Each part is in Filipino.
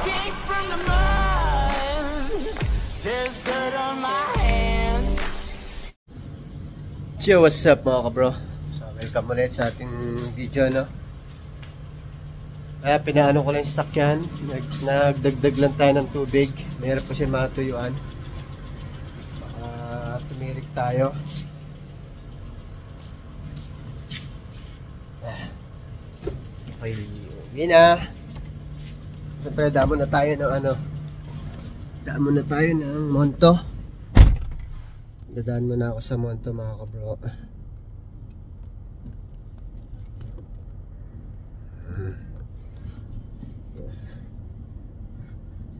came from the mud. There's dirt on my hands. Yo, what's up mga kabro? So, welcome ulit sa ating video, no? Kaya pinaano ko lang yung sasakyan. Nagdagdag lang tayo ng tubig. Mayroon pa siya matuyuan. Baka tumirik tayo. Okay, uwi na. Siyempre, damo na tayo ng ano. Damo na tayo ng Monto. Dadaan muna ako sa Monto mga kabro.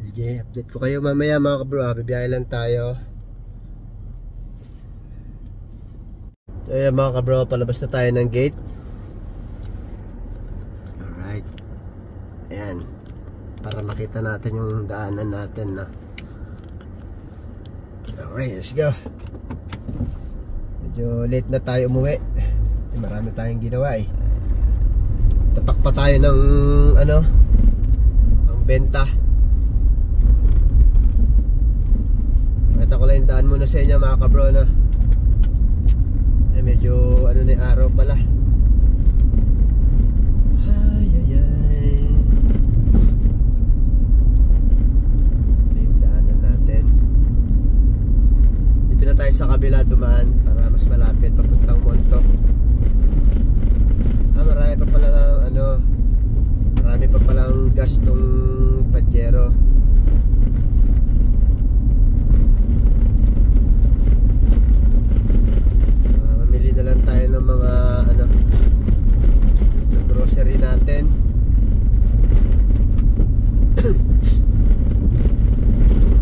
Sige, update ko kayo mamaya mga kabro. Bibiyahe lang tayo. So yan mga kabro, palabas na tayo ng gate. Alright. Ayan. Para makita natin yung daanan natin na. Alright, let's go. Medyo late na tayo umuwi. Marami tayong ginawa eh. Tatak pa tayo ng ano, ang benta. Kita ko lang yung daan muna sa inyo mga kabro na. Eh, medyo ano na yung araw pala. Ay ay ay. Ito yung daanan natin. Dito na tayo sa kabila dumaan para mas malapit papuntang Monto. Marami pa pala ano, marami pa palang gastong Pajero. Mamili na lang tayo ng mga ano, yung grocery natin.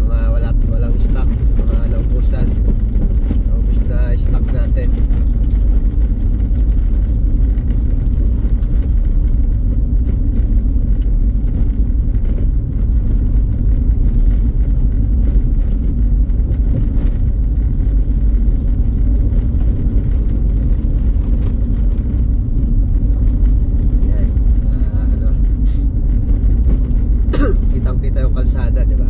Mga walang stock, mga naubusan. Naubos na stock natin. Kita yung kalsada, di ba?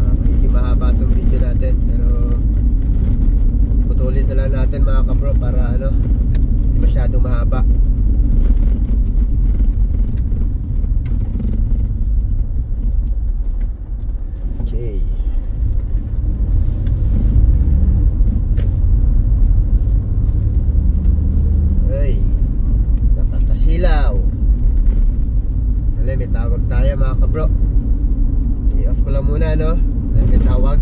Magiging mahaba itong video natin, pero putulin na lang natin mga kabro para ano, hindi masyadong mahaba. Okay. Silaw. Dali, may tawag tayo mga kabro. I-off ko lang muna, no? May tawag.